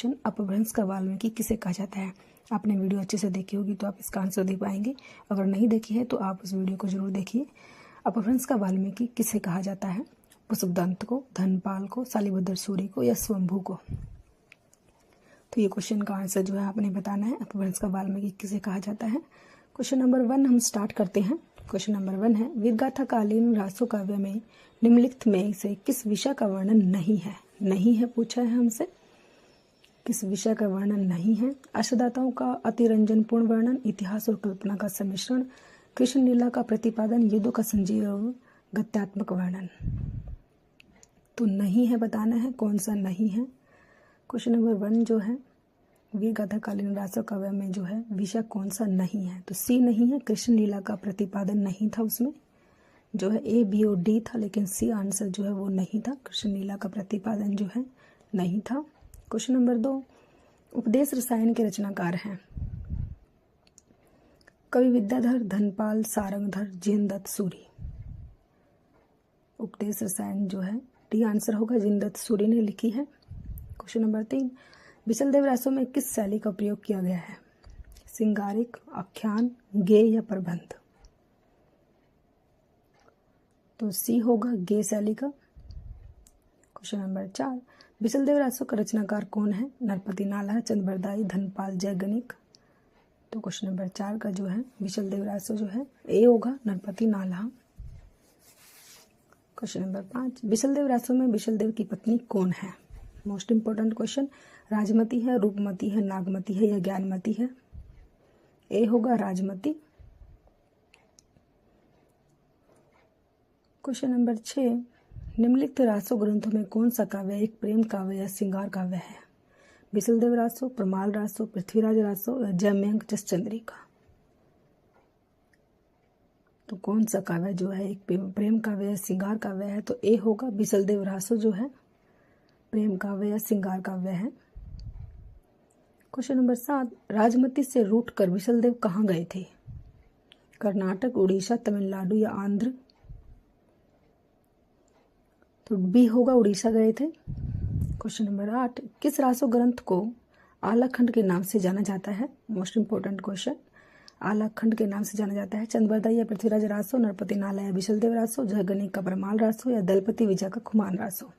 Question, अपभ्रंश का वाल्मीकि किसे कहा जाता है। आपने वीडियो अच्छे से देखी होगी तो आप इसका आंसर दे पाएंगे। अगर नहीं देखी है तो आप उस वीडियो को जरूर देखिए। अपभ्रंश का वाल्मीकि किसे कहा जाता है। पुष्पदंत को, धनपाल को, शालिभद्र सूरी को या स्वयंभू को। तो ये क्वेश्चन का आंसर जो है आपने बताना है। अपभ्रंश का वाल्मीकि किसे कहा जाता है। क्वेश्चन नंबर 1 हम स्टार्ट करते हैं। क्वेश्चन नंबर 1 है, वीरगाथा कालीन रासो काव्य में निम्नलिखित में से किस विषय का वर्णन नहीं है। नहीं है पूछा है हमसे, किस विषय का वर्णन नहीं है। अष्टदाताओं का अतिरंजन पूर्ण वर्णन, इतिहास और कल्पना का सम्मिश्रण, कृष्ण लीला का प्रतिपादन, युद्धों का संजीव और गत्यात्मक वर्णन। तो नहीं है बताना है, कौन सा नहीं है। क्वेश्चन नंबर 1 जो है, वीरगाथा कालीन रासो काव्य में जो है विषय कौन सा नहीं है। तो सी नहीं है, कृष्ण लीला का प्रतिपादन नहीं था, उसमें जो है ए, बी और डी था, लेकिन सी आंसर जो है वो नहीं था। कृष्ण लीला का प्रतिपादन जो है नहीं था। क्वेश्चन नंबर 2, उपदेश रसायन के रचनाकार हैं कवि विद्याधर, धनपाल, सारंगधर, जिनदत्त सूरी। उपदेश रसायन जो है डी आंसर होगा, जिनदत्त सूरी ने लिखी है। क्वेश्चन नंबर 3, बिचलदेव रासों में किस शैली का प्रयोग किया गया है। सिंगारिक, आख्यान, गेय या प्रबंध। तो सी होगा गेय शैली का। क्वेश्चन नंबर 4, बिचलदेव रासों का रचनाकार कौन है। नरपति नालाहा, चंद्रबरदाई, धनपाल, जयगणिक। तो क्वेश्चन नंबर 4 का जो है बिचलदेव रासो जो है ए होगा, नरपति नालाहा। क्वेश्चन नंबर 5, बिचलदेव रासों में बिचलदेव की पत्नी कौन है। मोस्ट इंपोर्टेंट क्वेश्चन, राजमती है, रूपमती है, नागमती है या ज्ञानमती है। ए होगा राजमती। क्वेश्चन नंबर 6, निम्नलिखित रासो ग्रंथों में कौन सा काव्य एक प्रेम काव्य या श्रृंगार काव्य है। बिचलदेव रासो, प्रमाल रासो, पृथ्वीराज रासो या जयमंक जसचंद्रिका। तो कौन सा काव्य जो है एक प्रेम काव्य या श्रृंगार काव्य है। तो ए होगा, बिचलदेव रासो जो है प्रेम काव्य या श्रृंगार काव्य है। क्वेश्चन नंबर 7, राजमती से रूठकर बिचलदेव कहाँ गए थे। कर्नाटक, उड़ीसा, तमिलनाडु या आंध्र। तो बी होगा, उड़ीसा गए थे। क्वेश्चन नंबर 8, किस रासो ग्रंथ को आलाखंड के नाम से जाना जाता है। मोस्ट इंपोर्टेंट क्वेश्चन, आलाखंड के नाम से जाना जाता है। चंद्रबरदाई या पृथ्वीराज रासो, नरपति नाला या बिचलदेव रासो, जयगणिक का प्रमाल रासो या दलपति विजय का खुमान रासो।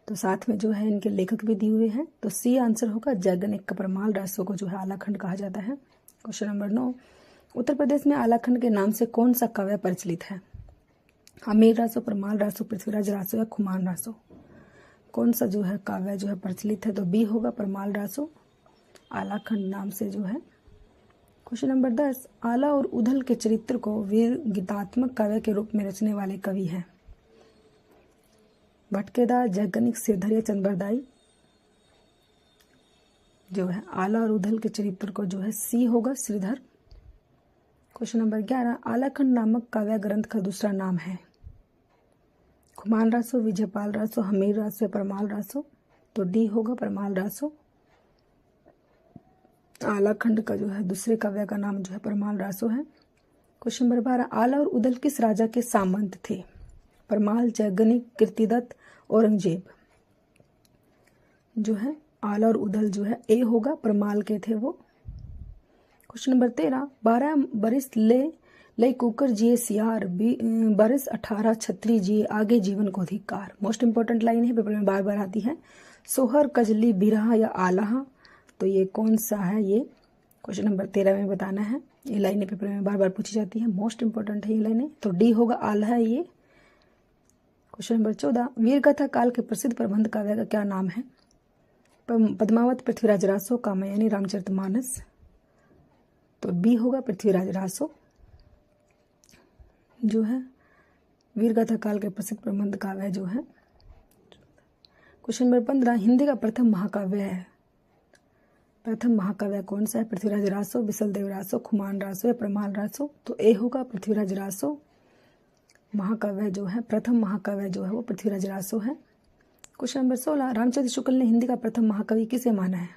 तो साथ में जो है इनके लेखक भी दिए हुए हैं। तो सी आंसर होगा, जयगणिक का प्रमाल रासो को जो है आलाखंड कहा जाता है। क्वेश्चन नंबर 9, उत्तर प्रदेश में आलाखंड के नाम से कौन सा काव्य प्रचलित है। हमीर रासो, प्रमाल रासो, पृथ्वीराज रासो या खुमान रासो। कौन सा जो है काव्य जो है प्रचलित है। तो बी होगा, प्रमाल रासो आलाखंड नाम से जो है। क्वेश्चन नंबर 10, आला और उधल के चरित्र को वीर गीतात्मक काव्य के रूप में रचने वाले कवि हैं। भटकेदार, जयगणिक, सिरधर या चंद्रबरदाई। जो है आला और उधल के चरित्र को जो है सी होगा, श्रीधर। क्वेश्चन नंबर 11, आलाखंड नामक काव्य ग्रंथ का दूसरा नाम है। खुमान रासो, विजयपाल रासो, हमीर रासो या प्रमाल रासो। तो डी होगा, प्रमाल रासो। आलाखंड का जो है दूसरे काव्य का नाम जो है प्रमाल रासो है। क्वेश्चन नंबर 12, आला और उदल किस राजा के सामंत थे। प्रमाल, जयगणिक, कीर्तिदत्त, औरंगजेब। जो है आला और उदल जो है ए होगा, प्रमाल के थे वो। क्वेश्चन नंबर 13, 12 बरिस ले कुकर जिए सियार, बरिस 18 छत्री जिए, आगे जीवन को अधिकार। मोस्ट इंपोर्टेंट लाइन है, पेपर में बार बार आती है। सोहर, कजली, बिरहा या आलाहा। तो ये कौन सा है, ये क्वेश्चन नंबर 13 में बताना है। ये लाइनें पेपर में बार बार पूछी जाती है, मोस्ट इंपोर्टेंट है ये लाइनें। तो डी होगा, आला है ये। क्वेश्चन नंबर 14, वीरगाथा काल के प्रसिद्ध प्रबंध काव्य का क्या नाम है। पद्मावत, पृथ्वीराज रासो, कामयानी, रामचरितमानस। तो बी होगा, पृथ्वीराज रासो। जो है वीरगाथा काल के प्रसिद्ध प्रबंध काव्य जो है। क्वेश्चन नंबर 15, हिंदी का प्रथम महाकाव्य है। प्रथम महाकाव्य कौन सा है। पृथ्वीराज रासो, बिचलदेव रासो, खुमान रासो या प्रमाल रासो। तो ए होगा, पृथ्वीराज रासो। महाकाव्य जो है, प्रथम महाकाव्य जो है वो पृथ्वीराज रासो है। क्वेश्चन नंबर 16, रामचंद्र शुक्ल ने हिंदी का प्रथम महाकवि किसे माना है।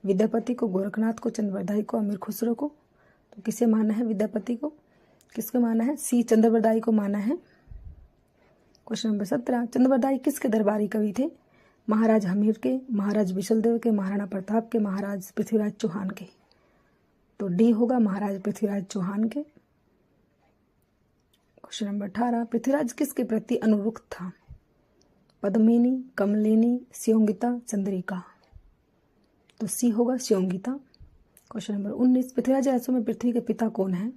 विद्यापति को, गोरखनाथ को, चंद्रबरदाई को, अमीर खुसरो को। तो किसे माना है, विद्यापति को। किसको माना है, सी चंद्रबरदाई को माना है। क्वेश्चन नंबर 17, चंद्रबरदाई किसके दरबारी कवि थे। महाराज हमीर के, महाराज विशलदेव के, महाराणा प्रताप के, महाराज पृथ्वीराज चौहान के। तो डी होगा महाराज पृथ्वीराज चौहान के। क्वेश्चन नंबर 18, पृथ्वीराज किसके प्रति अनुरक्त था? पद्मिनी, कमलिनी, स्योंगिता, चंद्रिका। तो सी होगा स्योंगिता। क्वेश्चन नंबर 19, पृथ्वीराज राजों में पृथ्वी के पिता कौन है?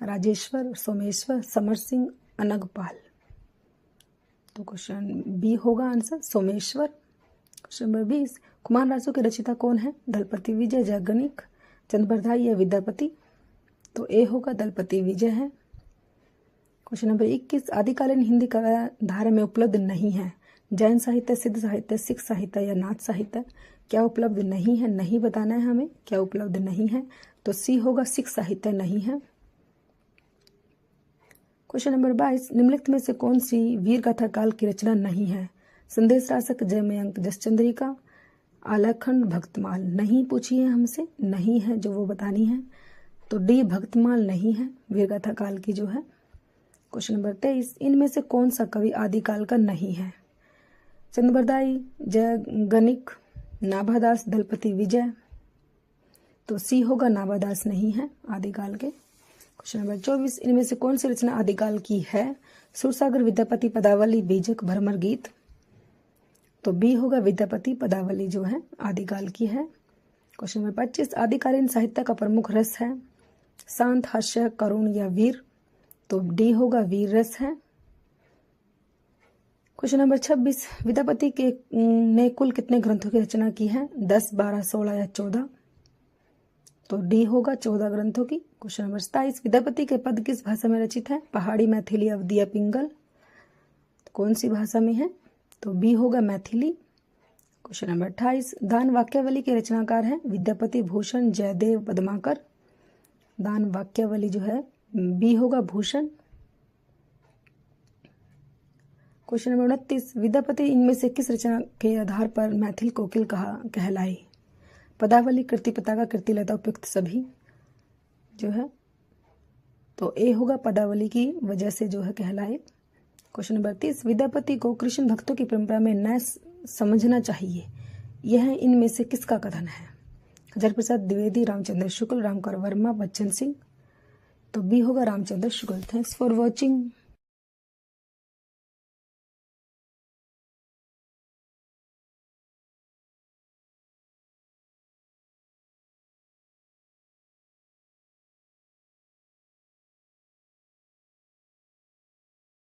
राजेश्वर, सोमेश्वर, समर सिंह, अनगपाल। तो क्वेश्चन बी होगा आंसर सोमेश्वर। क्वेश्चन नंबर 20, कुमार राजों के रचयिता कौन है? दलपति विजय, जयगणिक, चंद्रबरदाई या विद्यापति। तो ए होगा दलपति विजय है। क्वेश्चन नंबर 21, आदिकालीन हिंदी काव्यधारा में उपलब्ध नहीं है? जैन साहित्य, सिद्ध साहित्य, सिख साहित्य या नाथ साहित्य। क्या उपलब्ध नहीं है? नहीं बताना है हमें क्या उपलब्ध नहीं है। तो सी होगा सिख साहित्य नहीं है। क्वेश्चन नंबर 22, निम्नलिखित में से कौन सी वीर गाथा काल की रचना नहीं है? संदेश रासक, जयमयंक, जसचंद्रिका, आलाखंड, भक्तमाल। नहीं पूछी है हमसे, नहीं है जो वो बतानी है। तो डी भक्तमाल नहीं है वीर गाथा काल की जो है। क्वेश्चन नंबर 23, इनमें से कौन सा कवि आदिकाल का नहीं है? चंद्रबरदाई, जयगणिक, नाभादास, दलपति विजय। तो सी होगा नाभादास नहीं है आदिकाल के। क्वेश्चन नंबर 24, इनमें से कौन सी रचना आदिकाल की है? सुरसागर, विद्यापति, पदावली, बीजक, भ्रमर गीत। तो बी होगा विद्यापति पदावली जो है आदिकाल की है। क्वेश्चन नंबर 25, आदिकालीन साहित्य का प्रमुख रस है? शांत, हास्य, करुण या वीर। तो डी होगा वीर रस है। क्वेश्चन नंबर 26, विद्यापति के ने कुल कितने ग्रंथों की रचना की है? 10, 12, 16 या 14। तो डी होगा 14 ग्रंथों की। क्वेश्चन नंबर 27, विद्यापति के पद किस भाषा में रचित है? पहाड़ी, मैथिली, अवधी या पिंगल। कौन सी भाषा में है? तो बी होगा मैथिली। क्वेश्चन नंबर 28, दान वाक्यावली के रचनाकार हैं? विद्यापति, भूषण, जयदेव, पद्माकर। दान वाक्यावली जो है बी होगा भूषण। क्वेश्चन नंबर 29, विद्यापति इनमें से किस रचना के आधार पर मैथिल कोकिल कहलाई? पदावली, कृति पताका, कृति लता, उपयुक्त सभी जो है। तो ए होगा पदावली की वजह से जो है कहलाए। क्वेश्चन नंबर 30, विद्यापति को कृष्ण भक्तों की परंपरा में न समझना चाहिए, यह इनमें से किसका कथन है? हजारी प्रसाद द्विवेदी, रामचंद्र शुक्ल, रामकर वर्मा, बच्चन सिंह। तो बी होगा Ramchandra Shukla. Thanks for watching.